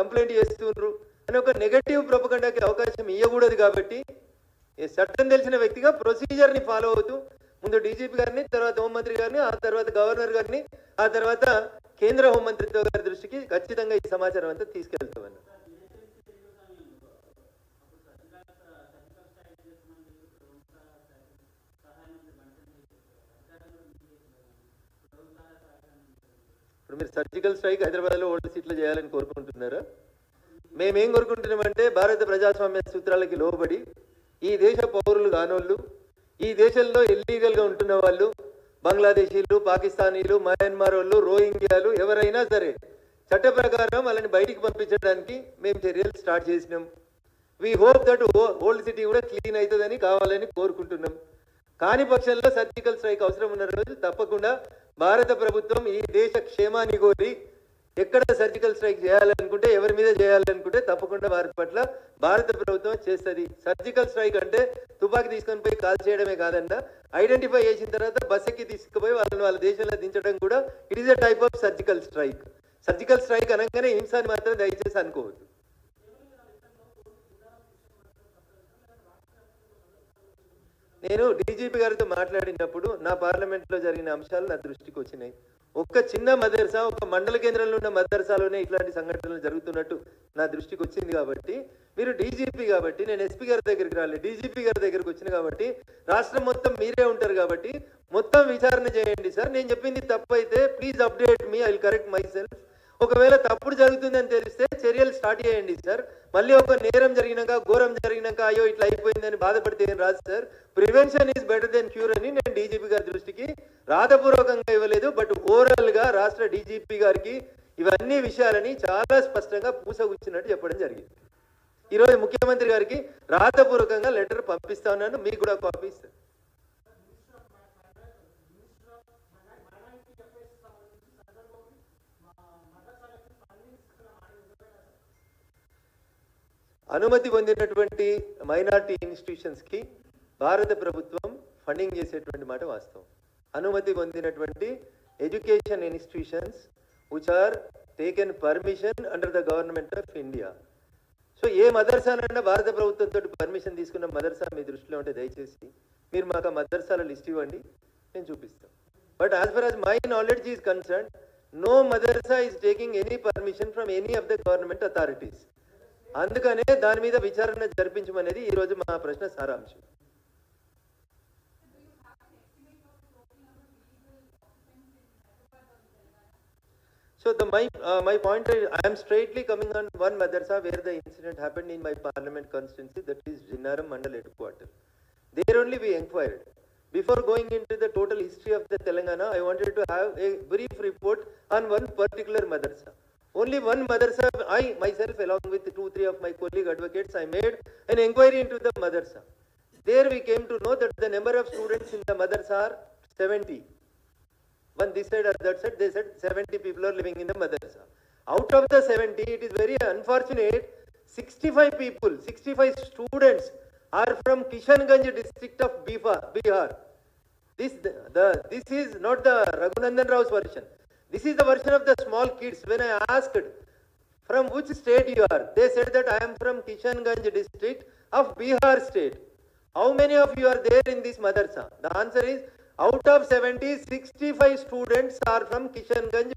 Complaint చేస్తున్నారు అని ఒక నెగటివ్ ప్రొపగండాకి అవకాశం ఇవ్వకూడదు. కాబట్టి చట్టం తెలిసిన వ్యక్తిగా ప్రొసీజర్ని ఫాలో అవుతూ ముందు డీజీపీ గారిని, తర్వాత హోంమంత్రి గారిని, ఆ తర్వాత గవర్నర్ గారిని, ఆ తర్వాత కేంద్ర హోంమంత్రిత్వ గారి దృష్టికి ఖచ్చితంగా ఈ సమాచారం అంతా తీసుకెళ్తామని. ఇప్పుడు మీరు సర్జికల్ స్ట్రైక్ హైదరాబాద్లో ఓల్డ్ సీట్లో చేయాలని కోరుకుంటున్నారా? మేమేం కోరుకుంటున్నామంటే భారత ప్రజాస్వామ్య సూత్రాలకి లోబడి ఈ దేశ పౌరులు కానోళ్ళు, ఈ దేశంలో ఇల్లీగల్గా ఉంటున్న వాళ్ళు, బంగ్లాదేశీలు, పాకిస్తానీలు, మయన్మార్ వాళ్ళు, రోహింగ్యాలు ఎవరైనా సరే చట్ట ప్రకారం వాళ్ళని బయటికి పంపించడానికి మేము చర్యలు స్టార్ట్ చేసినాం. We hope that old city కూడా క్లీన్ అవుతుందని కావాలని కోరుకుంటున్నాం. కాని పక్షంలో సర్జికల్ స్ట్రైక్ అవసరం ఉన్న రోజు తప్పకుండా భారత ప్రభుత్వం ఈ దేశ క్షేమాన్ని కోరి ఎక్కడ సర్జికల్ స్ట్రైక్ చేయాలనుకుంటే, ఎవరి మీద చేయాలనుకుంటే తప్పకుండా వారి పట్ల భారత ప్రభుత్వం చేస్తుంది. సర్జికల్ స్ట్రైక్ అంటే తుపాకీ తీసుకొని పోయి కాల్ చేయడమే కాదన్నా, ఐడెంటిఫై చేసిన తర్వాత బస్ ఎక్కి తీసుకుపోయి వాళ్ళని వాళ్ళ దేశంలో దించడం కూడా it is a type of surgical strike. Surgical strike అనగానే హింసాన్ని మాత్రం దయచేసి అనుకోవద్దు. నేను డీజీపీ గారితో మాట్లాడినప్పుడు నా పార్లమెంట్లో జరిగిన అంశాలు నా దృష్టికి వచ్చినాయి. ఒక్క చిన్న మదర్సా, ఒక మండల కేంద్రంలో ఉన్న మదర్సాలోనే ఇట్లాంటి సంఘటనలు జరుగుతున్నట్టు నా దృష్టికి వచ్చింది. కాబట్టి మీరు డీజీపీ కాబట్టి నేను ఎస్పీ గారి దగ్గరికి రాలేదు, డీజీపీ గారి దగ్గరికి వచ్చిన కాబట్టి రాష్ట్రం మొత్తం మీరే ఉంటారు కాబట్టి మొత్తం విచారణ చేయండి సార్. నేను చెప్పింది తప్పు అయితే please update me, I will correct my self. ఒకవేళ తప్పుడు జరుగుతుందని తెలిస్తే చర్యలు స్టార్ట్ చేయండి సార్. మళ్ళీ ఒక నేరం జరిగినాక, ఘోరం జరిగినాక అయ్యో ఇట్లా అయిపోయిందని బాధపడితే ఏం రాదు sir. Prevention is better than cure అని నేను డీజీపీ గారి దృష్టికి రాతపూర్వకంగా ఇవ్వలేదు, బట్ ఓవరాల్గా రాష్ట్ర డీజీపీ గారికి ఇవన్నీ విషయాలని చాలా స్పష్టంగా పూసగుచ్చినట్టు చెప్పడం జరిగింది. ఈరోజు ముఖ్యమంత్రి గారికి రాతపూర్వకంగా లెటర్ పంపిస్తా ఉన్నాను, మీకు కూడా కాపీ ఇస్తాను. అనుమతి పొందినటువంటి మైనార్టీ ఇన్స్టిట్యూషన్స్కి భారత ప్రభుత్వం ఫండింగ్ చేసేటువంటి మాట వాస్తవం. అనుమతి పొందినటువంటి education institutions which are taken permission under the government of India. So a మదర్సానన్నా భారత ప్రభుత్వంతో పర్మిషన్ తీసుకున్న మదర్సా మీ దృష్టిలో ఉంటే దయచేసి మీరు మాకు ఆ మదర్సాల లిస్ట్ ఇవ్వండి, నేను చూపిస్తాం. But as far as my knowledge is concern, no madrasa is taking any permission from any of the government authorities. అందుకనే దాని మీద విచారణ జరిపించమనేది ఈరోజు మా ప్రశ్న సారాంశం. So my point is, I am straightly coming on one madrasa where the incident happened in my parliament constituency, that is Jinnaram Mandal headquarters. There only we inquired. Before going into the total history of the Telangana, I wanted to have a brief report on one particular madrasa. Only one madrasa, I myself along with 2-3 of my colleague advocates, I made an inquiry into the madrasa. There we came to know that the number of students in the madrasa are 70. One this side or that side, they said 70 people are living in the madrasa. Out of the 70, it is very unfortunate, 65 people, 65 students are from Kishanganj district of Bihar. This is not the Raghunandan Rao's version. This is the version of the small kids. When I asked from which state you are, they said that I am from Kishanganj district of Bihar state. How many of you are there in this madrasa? The answer is out of 70, 65 students are from Kishanganj.